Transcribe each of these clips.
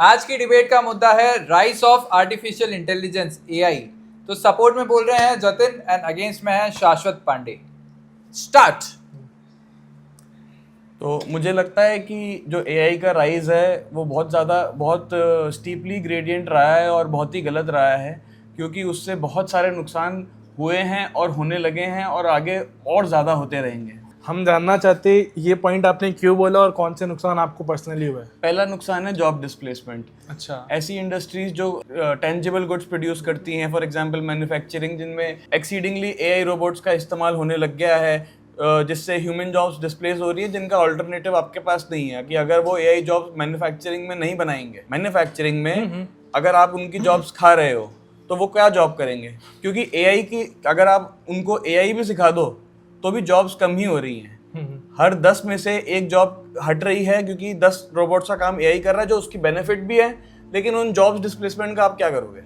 आज की डिबेट का मुद्दा है rise of artificial intelligence AI. तो सपोर्ट में बोल रहे हैं जतिन एंड अगेंस्ट में है शाश्वत पांडे। स्टार्ट। तो मुझे लगता है कि जो एआई का राइज है वो बहुत स्टीपली ग्रेडियंट रहा है और बहुत ही गलत रहा है, क्योंकि उससे बहुत सारे नुकसान हुए हैं और होने लगे हैं और आगे और ज़्यादा होते रहेंगे। हम जानना चाहते ये पॉइंट आपने क्यों बोला और कौन से नुकसान आपको पर्सनली हुए? पहला नुकसान है जॉब डिस्प्लेसमेंट। अच्छा। ऐसी इंडस्ट्रीज जो टेंजिबल गुड्स प्रोड्यूस करती हैं, फॉर एग्जांपल मैन्युफैक्चरिंग, जिनमें एक्सीडिंगली एआई रोबोट्स का इस्तेमाल होने लग गया है, जिससे ह्यूमन जॉब्स डिस्प्लेस हो रही है, जिनका ऑल्टरनेटिव आपके पास नहीं है। कि अगर वो एआई जॉब्स मैन्युफैक्चरिंग में नहीं बनाएंगे, मैन्युफैक्चरिंग में अगर आप उनकी जॉब्स खा रहे हो तो वो क्या जॉब करेंगे? क्योंकि एआई की अगर आप उनको एआई भी सिखा दो तो भी जॉब्स कम ही हो रही हैं। हर 10 में से एक जॉब हट रही है, क्योंकि 10 रोबोट्स का काम एआई कर रहा है, जो उसकी बेनिफिट भी है। लेकिन उन जॉब्स डिस्प्लेसमेंट का आप क्या करोगे?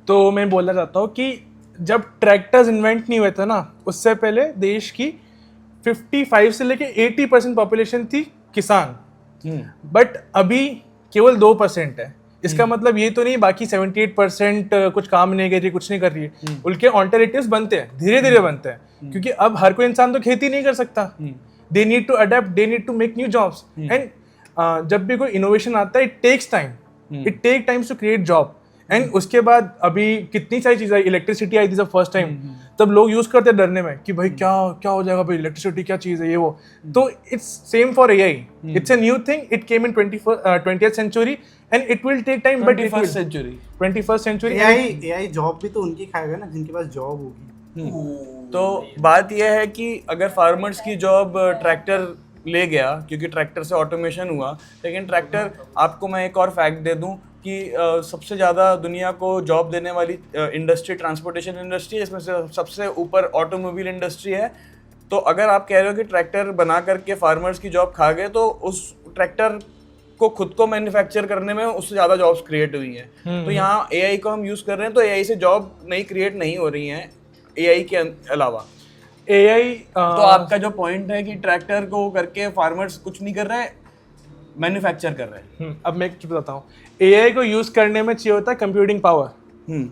तो मैं बोलना चाहता हूँ कि जब ट्रैक्टर्स इन्वेंट नहीं हुए थे ना, उससे पहले देश की 55 से लेके 80% पॉपुलेशन थी किसान, बट अभी केवल 2% है। इसका मतलब ये तो नहीं बाकी 78% कुछ काम नहीं कर रही, कुछ नहीं कर रही है। उनके ऑल्टरनेटिव्स बनते हैं, धीरे धीरे बनते हैं, क्योंकि अब हर कोई इंसान तो खेती नहीं कर सकता। They need to adapt, they need to make new jobs. And जब भी कोई इनोवेशन आता है, it takes time, it take times to create job. And उसके बाद अभी कितनी सारी चीजें, इलेक्ट्रिसिटी आई थी जब फर्स्ट टाइम, तब लोग यूज करते डरने में कि भाई क्या क्या हो जाएगा भाई, इलेक्ट्रिसिटी क्या चीज है ये वो। तो it's same for AI, it's a new thing, it came in 20th century and it will take time, but 21st century. AI job भी तो उनकी खाएगा ना जिनके पास जॉब होगी। तो बात यह है कि अगर फार्मर्स की जॉब ट्रैक्टर ले गया, क्योंकि ट्रैक्टर से ऑटोमेशन हुआ, लेकिन ट्रैक्टर, आपको मैं एक और फैक्ट दे दूं कि सबसे ज़्यादा दुनिया को जॉब देने वाली इंडस्ट्री ट्रांसपोर्टेशन इंडस्ट्री है, इसमें से सबसे ऊपर ऑटोमोबाइल इंडस्ट्री है। तो अगर आप कह रहे हो कि ट्रैक्टर बना करके फार्मर्स की जॉब खा गए, तो उस ट्रैक्टर को खुद को मैन्युफैक्चर करने में उससे ज़्यादा जॉब्स क्रिएट हुई हैं। तो यहाँ एआई को हम यूज़ कर रहे हैं, तो एआई से जॉब नहीं क्रिएट नहीं हो रही हैं एआई के अलावा। एआई तो आपका जो पॉइंट है कि ट्रैक्टर को करके फार्मर्स कुछ नहीं कर रहे हैं, मैन्युफैक्चर कर रहे हैं। अब मैं एक चीज बताता हूँ, एआई को यूज करने में चाहिए होता है कंप्यूटिंग पावर।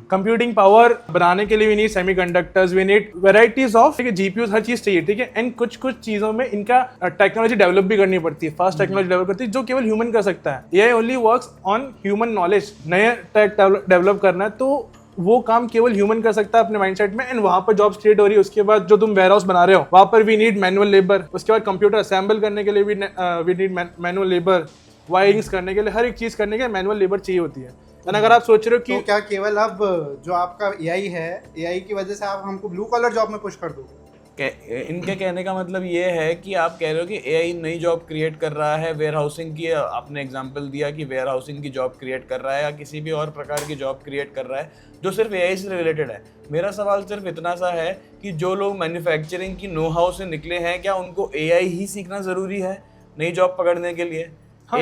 कंप्यूटिंग पावर बनाने के लिए we need semiconductors, we need varieties of, ठीक है, जीपीयूज, हर चीज चाहिए, ठीक है। एंड कुछ कुछ चीजों में इनका टेक्नोलॉजी डेवलप भी करनी पड़ती है, फास्ट टेक्नोलॉजी डेवलप करती है, जो केवल ह्यूमन कर सकता है। AI only works on human knowledge. नया टेक डेवलप करना है तो वो काम केवल ह्यूमन कर सकता है अपने माइंडसेट में, एंड वहां पर जॉब्स क्रिएट हो रही है। उसके बाद जो तुम वेयर हाउस बना रहे हो, वहां पर वी नीड मैनुअल लेबर। उसके बाद कंप्यूटर असेंबल करने के लिए we need manual labour, wirings करने के लिए, हर एक चीज करने के लिए मैनुअल लेबर चाहिए होती है। और अगर आप सोच रहे हो कि तो क्या केवल अब जो आपका एआई है, एआई की वजह से आप हमको ब्लू कॉलर जॉब में पुश कर दोगे? इनके कहने का मतलब ये है कि आप कह रहे हो कि एआई नई जॉब क्रिएट कर रहा है, वेयर हाउसिंग की आपने एग्जांपल दिया कि वेयर हाउसिंग की जॉब क्रिएट कर रहा है, या किसी भी और प्रकार की जॉब क्रिएट कर रहा है जो सिर्फ एआई से रिलेटेड है। मेरा सवाल सिर्फ इतना सा है कि जो लोग मैन्युफैक्चरिंग की नो हाउ से निकले हैं, क्या उनको एआई ही सीखना ज़रूरी है नई जॉब पकड़ने के लिए? हाँ,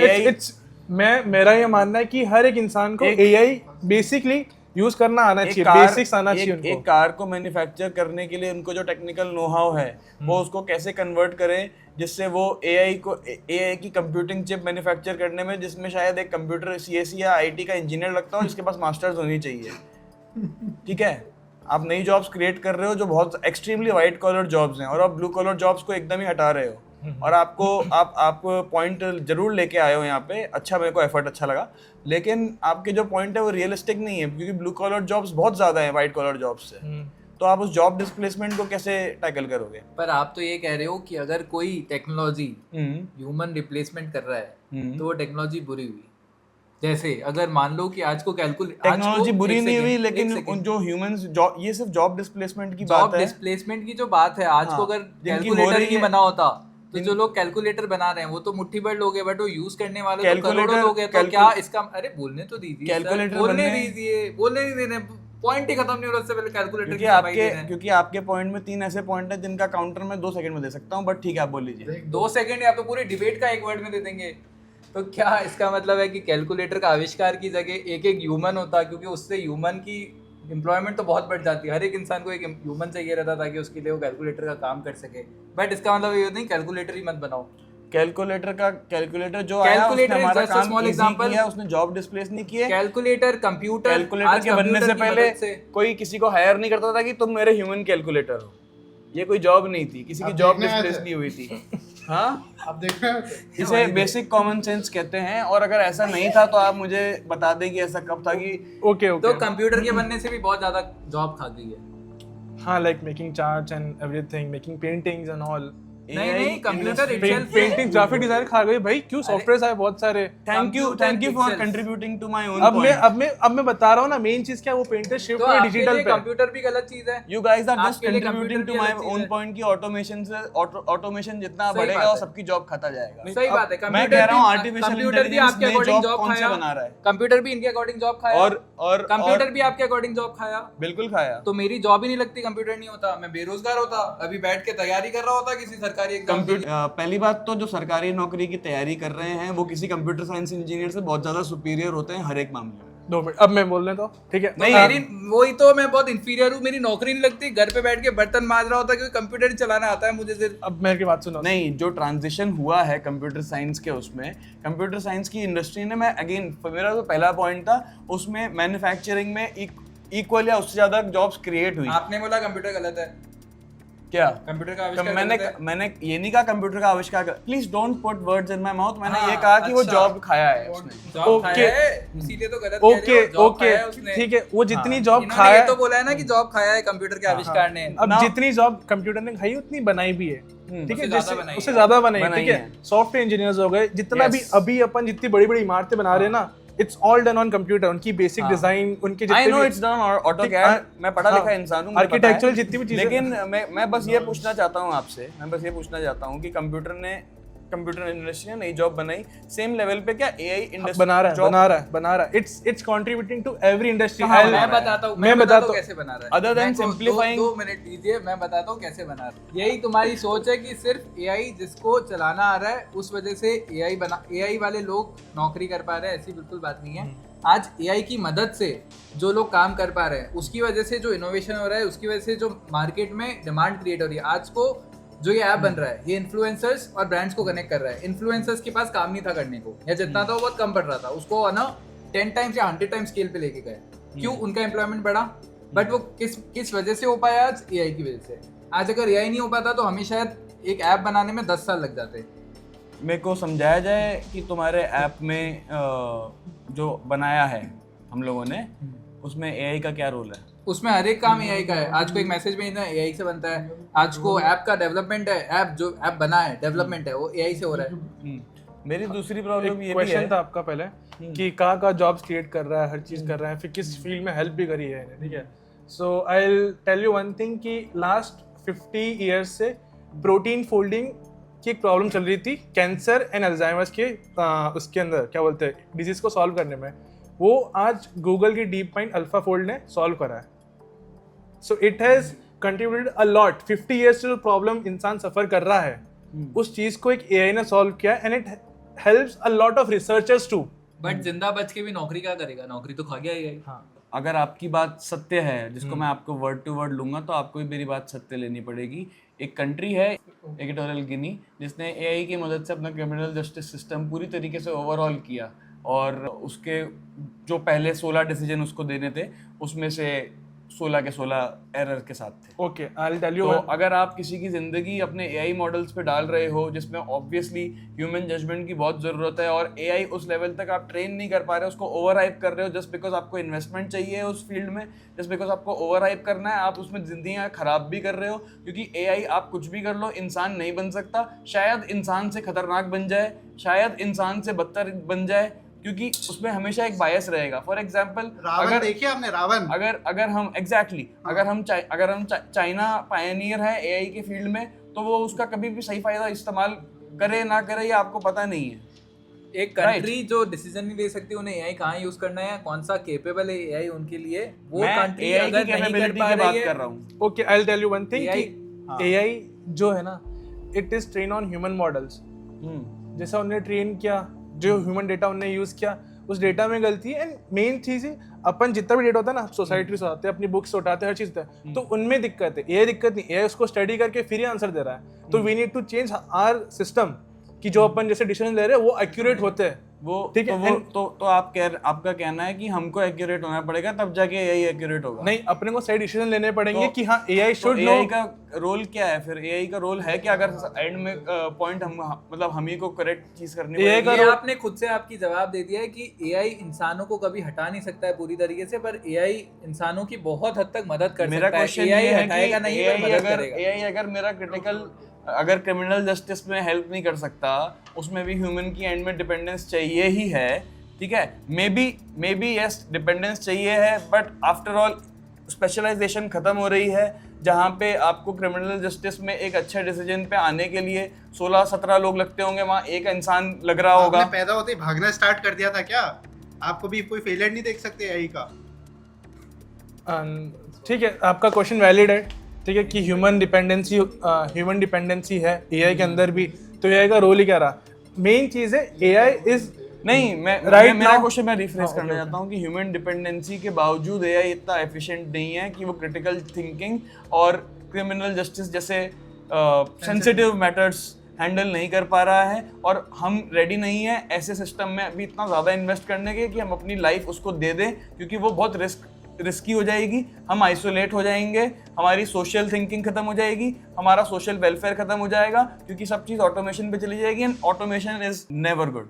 मेरा ये मानना है कि हर एक इंसान को एआई बेसिकली यूज करना आना चाहिए, बेसिक्स आना चाहिए उनको। एक कार को मैन्युफैक्चर करने के लिए उनको जो टेक्निकल नो हाउ है, वो उसको कैसे कन्वर्ट करें जिससे वो एआई की कंप्यूटिंग चिप मैन्युफैक्चर करने में, जिसमें शायद एक कंप्यूटर सीएसई या आईटी का इंजीनियर लगता हो जिसके पास मास्टर्स होनी चाहिए, ठीक है। आप नई जॉब्स क्रिएट कर रहे हो जो बहुत एक्सट्रीमली वाइट कॉलर जॉब्स हैं, और आप ब्लू कॉलर जॉब्स को एकदम ही हटा रहे हो। और आप पॉइंट जरूर लेके आए हो यहाँ पे, अच्छा, मेरे को एफर्ट अच्छा लगा, लेकिन आपके जो पॉइंट है वो रियलिस्टिक नहीं है, क्योंकि ब्लू कॉलर जॉब्स बहुत ज़्यादा हैं वाइट कॉलर जॉब्स से। तो आप उस जॉब डिस्प्लेसमेंट को कैसे टैकल करोगे? पर आप तो ये कह रहे हो कि अगर कोई टेक्नोलॉजी ह्यूमन रिप्लेसमेंट कर रहा है तो वो टेक्नोलॉजी बुरी हुई। जैसे अगर मान लो कि आज को टेक्नोलॉजी बुरी नहीं हुई, लेकिन उन जो ह्यूमंस जॉब, ये सिर्फ जॉब डिस्प्लेसमेंट की बात है। जॉब डिस्प्लेसमेंट की जो बात है, आज को अगर कैलकुलेटर ही बना होता तो जो लोग कैलकुलेटर बना रहे हैं वो तो मुट्ठी भर लोग हैं, बट वो यूज करने वाले तो करोड़ों लोग हैं। तो क्या इसका, अरे बोलने तो दीजिए, कैलकुलेटर बोलने दीजिए, बोलने नहीं देने, पॉइंट ही खत्म नहीं हो रहा, उससे पहले कैलकुलेटर क्योंकि आपके पॉइंट में 3 ऐसे पॉइंट हैं जिनका काउंटर मैं 2 सेकंड में दे सकता हूँ, बट ठीक है, आप बोल लीजिए। 2 सेकंड या तो पूरी डिबेट का एक वर्ड में दे देंगे। तो क्या इसका मतलब है कि कैलकुलेटर का आविष्कार की जगह एक ह्यूमन होता, क्योंकि उससे ह्यूमन की एम्प्लॉयमेंट तो बहुत बढ़ जाती है। हर एक इंसान को एक ह्यूमन चाहिए रहता ताकि उसके लिए वो कैलकुलेटर का काम कर सके। बट इसका मतलब ये नहीं कैलकुलेटर ही मत बनाओ। कैलकुलेटर जो आया उसने Calculator is हमारा just a काम small इजी example. किया, उसने जॉब डिस्प्लेस नहीं किए। कैलकुलेटर कंप्यूटर कैलकुलेटर के बनने से पहले कोई किसी को हायर नहीं करता था कि तुम मेरे ह्यूमन कैलकुलेटर हो, ये कोई जॉब नहीं थी, किसी की अब जॉब देखने आए डिस्प्लेस थे। नहीं हुई थी। हाँ, अब देखना है इसे बेसिक कॉमन सेंस कहते हैं। और अगर ऐसा नहीं था तो आप मुझे बता दें कि ऐसा कब था कि ओके तो ओके कंप्यूटर के बनने से भी बहुत ज्यादा जॉब खा गई है। हाँ, like making charts and everything, making paintings and all. नहीं computer itself painting, graphic design खा गई भाई, क्यों? सॉफ्टवेयर आए बहुत सारे। Thank you Computer for pixels. Contributing to my own अब पॉइंट। मैं बता रहा हूँ ना, मेन चीज क्या है, वो पेंटर शिफ्ट तो हुए आपके डिजिटल लिए पे। कंप्यूटर भी गलत चीज है। You guys are just आपके लिए contributing computer to भी my अलग चीज own है। point कि ऑटोमेशन जितना सही बढ़ेगा बात और है। सबकी जॉब खाता जाएगा। सही बात है। मैं कह रहा हूँ आर्टिफिशियल कंप्यूटर भी इंटेलिजेंस आपके ने अकॉर्डिंग जॉब जॉब कौन से खाया। बना रहा है? कंप्यूटर भी इनके अकॉर्डिंग जॉब खाया। और कंप्यूटर भी आपके अकॉर्डिंग जॉब खाया। बिल्कुल खाया। तो मेरी जॉब ही नहीं लगती, कंप्यूटर नहीं होता, मैं बेरोजगार होता, अभी बैठ के तैयारी कर रहा होता किसी सरकारी एग्जाम की। पहली बात तो जो सरकारी नौकरी की तैयारी कर रहे हैं वो किसी कंप्यूटर साइंस इंजीनियर से बहुत ज्यादा सुपीरियर होते हैं हर एक मामले में। 2 मिनट, अब मैं बोलने दो, ठीक है? नहीं मेरी वही तो, मैं बहुत इंफीरियर हूँ, मेरी नौकरी नहीं लगती, घर पे बैठ के बर्तन मांज रहा होता क्योंकि कंप्यूटर ही चलाना आता है मुझे सिर्फ। अब मेरी बात सुनो। नहीं, जो ट्रांजिशन हुआ है कंप्यूटर साइंस के, उसमें कंप्यूटर साइंस की इंडस्ट्री ने, मैं अगेन मेरा जो पहला पॉइंट था उसमें मैन्युफैक्चरिंग में इक्वल या उससे ज्यादा जॉब्स क्रिएट हुई। आपने बोला कंप्यूटर गलत है, क्या कंप्यूटर का आविष्कार गलत है? मैंने ये नहीं कहा कंप्यूटर का आविष्कार। Please don't put words in my mouth. मैंने ये कहा कि वो अच्छा। जॉब खाया है उसने। Job okay. खाया है, इसीलिए तो गलत कह रहे ओके हो, जॉब ओके खाया है उसने। ठीक है, वो जितनी जॉब इन्होंने खाया ये तो बोला है ना कि जॉब खाया है कंप्यूटर के आविष्कार ने। अब Now- जितनी जॉब कंप्यूटर ने खाई उतनी बनाई भी है, ठीक है? उससे ज्यादा जैसे बनाई उससे है। ज्यादा बनाई, बनाई ठीक है? है। सॉफ्टवेयर इंजीनियर्स हो गए, जितना भी Yes. अभी अपन जितनी बड़ी बड़ी इमारतें बना रहे हैं ना, it's all done on computer. उनकी बेसिक डिजाइन, उनके I जितने know भी it's done on AutoCAD। मैं पढ़ा लिखा इंसान हूँ, मुझे पता है। आर्किटेक्चरल जितनी भी चीजें, लेकिन मैं बस ये पूछना चाहता हूँ आपसे, मैं बस ये पूछना चाहता हूँ कि कंप्यूटर इंडस्ट्री ने नई जॉब बनाई, सेम लेवल पे क्या एआई इंडस्ट्री बना रहा है। It's contributing to every industry. मैं बताता हूँ, मैं बताता हूँ कैसे बना रहा है। Other than मैं को- simplifying- 2 मिनट दीजिए, मैं बताता हूँ कैसे बना रहा है। यही तुम्हारी सोच है कि सिर्फ एआई जिसको चलाना आ रहा है उस वजह से एआई वाले लोग नौकरी कर पा रहे हैं, ऐसी बिल्कुल बात नहीं है। आज एआई की मदद से जो लोग काम कर पा रहे हैं, उसकी वजह से जो इनोवेशन हो रहा है, उसकी वजह से जो मार्केट में डिमांड क्रिएट हो रही है। आज को जो ये ऐप बन रहा है, ये इन्फ्लुएंसर्स और ब्रांड्स को कनेक्ट कर रहा है। इन्फ्लुएंसर्स के पास काम नहीं था करने को, या जितना था वो बहुत कम पड़ रहा था, उसको ना 10 टाइम्स या 100 टाइम्स स्केल पे लेके गए। क्यों? उनका एम्प्लॉयमेंट बढ़ा। बट वो किस वजह से हो पाया? आज एआई की वजह से। आज अगर एआई नहीं हो पाता तो हमें शायद एक ऐप बनाने में 10 साल लग जाते। मेरे को समझाया जाए कि तुम्हारे ऐप में जो बनाया है हम लोगों ने, उसमें एआई का क्या रोल है? उसमें हर एक काम एआई का है। आज को एक मैसेज भेजना है, एआई से बनता है। आज को ऐप का डेवलपमेंट है, ऐप बना है, डेवलपमेंट है, वो एआई से हो रहा है। मेरी दूसरी प्रॉब्लम ये भी क्वेश्चन है। था आपका पहले कि कहाँ जॉब्स क्रिएट कर रहा है, हर चीज कर रहा है, फिर किस फील्ड में हेल्प भी करी है, ठीक है? So I will tell you one thing कि लास्ट 50 ईयर्स से प्रोटीन फोल्डिंग की एक प्रॉब्लम चल रही थी कैंसर एंड अल्जाइमर्स के उसके अंदर, क्या बोलते हैं, डिजीज को सॉल्व करने में। वो आज गूगल की डीप माइंड अल्फा फोल्ड ने सॉल्व करा है। So it has contributed a lot. 50 years से जो प्रॉब्लम इंसान सफर कर रहा है, उस चीज को एक एआई ने सॉल्व किया, and it helps a lot of researchers too. But जिंदा बच के भी नौकरी क्या करेगा? नौकरी तो खा गया एआई। हाँ, अगर आपकी बात सत्य है, जिसको मैं आपको वर्ड टू वर्ड लूंगा, तो आपको भी मेरी बात सत्य लेनी पड़ेगी। एक कंट्री है इक्वेटोरियल गिनी, जिसने एआई की मदद से अपना क्रिमिनल जस्टिस सिस्टम पूरी तरीके से ओवरऑल किया, और उसके जो पहले 16 डिसीजन उसको देने थे, उसमें से 16 के 16 एरर के साथ थे। Okay, I will tell you. तो अगर आप किसी की ज़िंदगी अपने एआई मॉडल्स पे डाल रहे हो, जिसमें ऑब्वियसली ह्यूमन जजमेंट की बहुत ज़रूरत है, और एआई उस लेवल तक आप ट्रेन नहीं कर पा रहे हो, उसको ओवर हाइप कर रहे हो जस्ट बिकॉज आपको इन्वेस्टमेंट चाहिए उस फील्ड में, जस्ट बिकॉज आपको ओवर हाइप करना है, आप उसमें ज़िंदगियाँ ख़राब भी कर रहे हो। क्योंकि एआई आप कुछ भी कर लो, इंसान नहीं बन सकता। शायद इंसान से खतरनाक बन जाए, शायद इंसान से बदतर बन जाए, क्योंकि उसमें हमेशा एक बायस रहेगा। फॉर एग्जाम्पल, रावण देखिए आपने, रावण। अगर हम एग्जैक्टली अगर हम चाइना पायनियर है एआई के फील्ड में, तो वो उसका कभी भी सही फायदा इस्तेमाल करे ना करे, ये आपको पता नहीं है। एक कंट्री जो डिसीजन नहीं ले सकती, उन्हें एआई कहाँ यूज करना है, कौन सा केपेबल है एआई उनके लिए, वो मैं कंट्री एआई अगर की नहीं कर कैपेबिलिटी पा की बात रही कर है। रहा हूँ। Okay, I will tell you one thing AI कि एआई जो है ना, it is train on human models. जैसा उन्हें ट्रेन किया, जो ह्यूमन डेटा उन्हें यूज किया, उस डेटा में गलती है। एंड मेन चीज है, अपन जितना भी डेटा होता है ना, सोसाइटी से उठाते हैं, अपनी बुक्स से उठाते हैं, हर चीज होता है, तो उनमें दिक्कत है। ये दिक्कत नहीं, ये उसको स्टडी करके फिर ही आंसर दे रहा है। तो we need to change our system कि जो अपन जैसे डिसीजन ले रहे हैं वो एक्यूरेट होते हैं। वो ठीक तो है, वो तो आपका कहना है कि हमको एक्यूरेट होना पड़ेगा तब जाके एआई एक्यूरेट होगा। नहीं, अपने को सही डिसीजन लेने पड़ेंगे तो- कि हाँ एआई तो शुड एआई नो। का रोल क्या है फिर? एआई का रोल है कि अगर एंड में पॉइंट हम मतलब हम ही को करेक्ट चीज करनी AI का पड़ेगी। ये आपने खुद से आपकी जवाब दे दिया है कि एआई इंसानों को कभी हटा नहीं सकता है पूरी तरीके से, पर एआई इंसानों की बहुत हद तक मदद कर मेरा सकता है। क्वेश्चन एआई ये है हटाएगा कि नहीं, पर मदद करेगा। एआई अगर मेरा अगर क्रिमिनल जस्टिस में हेल्प नहीं कर सकता, उसमें भी ह्यूमन की एंड में डिपेंडेंस चाहिए ही है, ठीक है। मे बी यस डिपेंडेंस चाहिए है, बट आफ्टर ऑल स्पेशलाइजेशन खत्म हो रही है, जहाँ पे आपको क्रिमिनल जस्टिस में एक अच्छे डिसीजन पे आने के लिए 16-17 लोग लगते होंगे, वहाँ एक इंसान लग रहा होगा। आपने पैदा होते ही भागना स्टार्ट कर दिया था क्या? आपको भी कोई फेलियर नहीं देख सकते एआई का? ठीक है, आपका क्वेश्चन वैलिड है, ठीक है, कि ह्यूमन डिपेंडेंसी है एआई के अंदर भी, तो एआई का रोल ही क्या रहा? मेन चीज है एआई इज नहीं, मेरा क्वेश्चन मैं रिफ्रेश करना चाहता हूँ कि ह्यूमन डिपेंडेंसी के बावजूद एआई इतना एफिशिएंट नहीं है कि वो क्रिटिकल थिंकिंग और क्रिमिनल जस्टिस जैसे सेंसिटिव मैटर्स हैंडल नहीं कर पा रहा है, और हम रेडी नहीं है ऐसे सिस्टम में अभी इतना ज़्यादा इन्वेस्ट करने के कि हम अपनी लाइफ उसको दे दें, क्योंकि वो बहुत रिस्की हो जाएगी। हम आइसोलेट हो जाएंगे, हमारी सोशल थिंकिंग खत्म हो जाएगी, हमारा सोशल वेलफेयर खत्म हो जाएगा, क्योंकि सब चीज़ ऑटोमेशन पे चली जाएगी, and automation is never good.